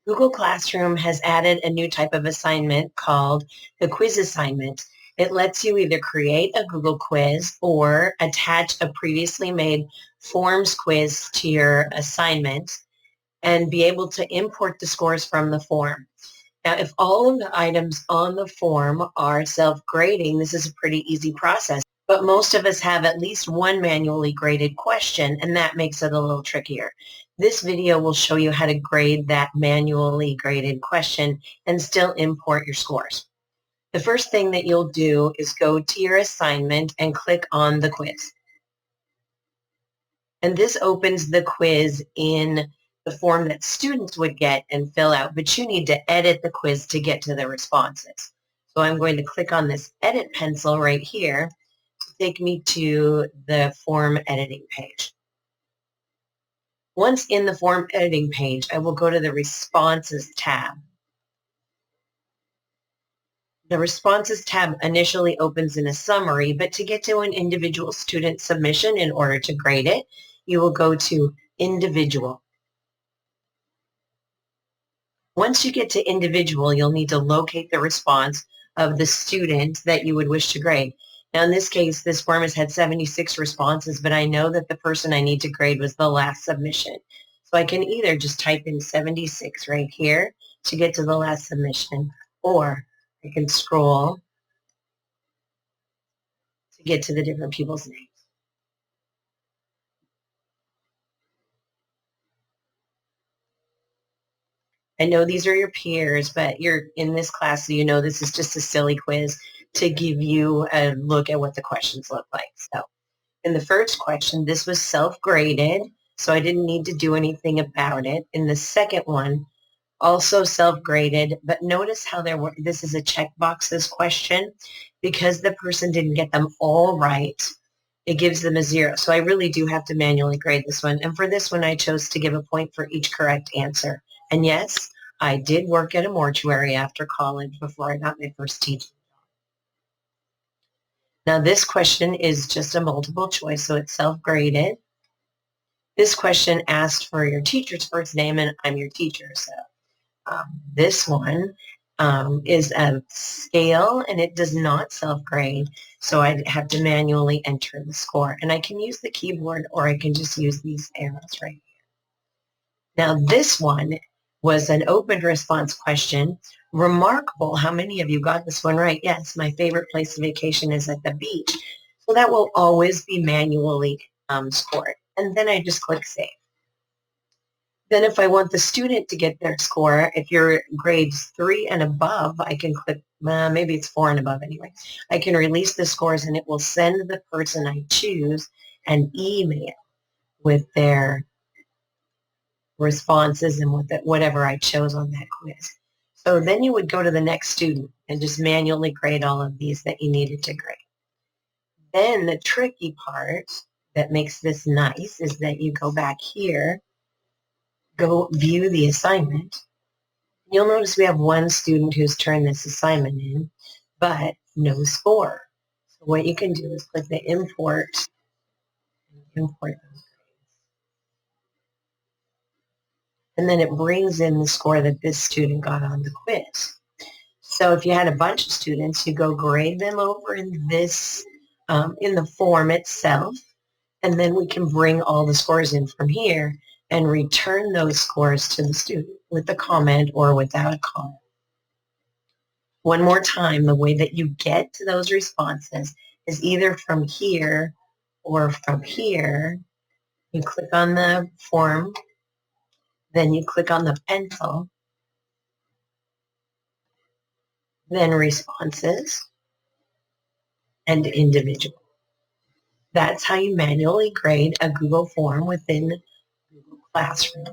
Google Classroom has added a new type of assignment called the quiz assignment. It lets you either create a Google quiz or attach a previously made forms quiz to your assignment and be able to import the scores from the form. Now, if all of the items on the form are self-grading, this is a pretty easy process. But most of us have at least one manually graded question, and that makes it a little trickier. This video will show you how to grade that manually graded question and still import your scores. The first thing that you'll do is go to your assignment and click on the quiz. And this opens the quiz in the form that students would get and fill out, but you need to edit the quiz to get to the responses. So I'm going to click on this edit pencil right here to take me to the form editing page. Once in the form editing page, I will go to the responses tab. The responses tab initially opens in a summary, but to get to an individual student submission in order to grade it, you will go to individual. Once you get to individual, you'll need to locate the response of the student that you would wish to grade. Now, in this case, this form has had 76 responses, but I know that the person I need to grade was the last submission. So I can either just type in 76 right here to get to the last submission, or I can scroll to get to the different people's names. I know these are your peers, but you're in this class, so you know this is just a silly quiz to give you a look at what the questions look like. So in the first question, this was self-graded, so I didn't need to do anything about it. In the second one, also self-graded, but notice how this is a checkboxes question. Because the person didn't get them all right, it gives them a 0. So I really do have to manually grade this one. And for this one, I chose to give a point for each correct answer. And yes, I did work at a mortuary after college before I got my first teaching. Now this question is just a multiple choice, so it's self-graded. This question asked for your teacher's first name, and I'm your teacher. So this one is a scale, and it does not self-grade, so I have to manually enter the score. And I can use the keyboard, or I can just use these arrows right here. Now this one was an open response question. Remarkable how many of you got this one right. Yes, my favorite place to vacation is at the beach. So that will always be manually scored. And then I just click save. Then if I want the student to get their score, if you're grades 3 and above, I can click, maybe it's 4 and above anyway. I can release the scores, and it will send the person I choose an email with their responses and with whatever I chose on that quiz. So then you would go to the next student and just manually grade all of these that you needed to grade. Then the tricky part that makes this nice is that you go back here, go view the assignment. You'll notice we have one student who's turned this assignment in, but no score. So what you can do is click the import those grades. And then it brings in the score that this student got on the quiz. So if you had a bunch of students, you go grade them over in this, in the form itself, and then we can bring all the scores in from here and return those scores to the student with a comment or without a comment. One more time, the way that you get to those responses is either from here or from here. You click on the form, then you click on the pencil, then responses, and individual. That's how you manually grade a Google form within Google Classroom.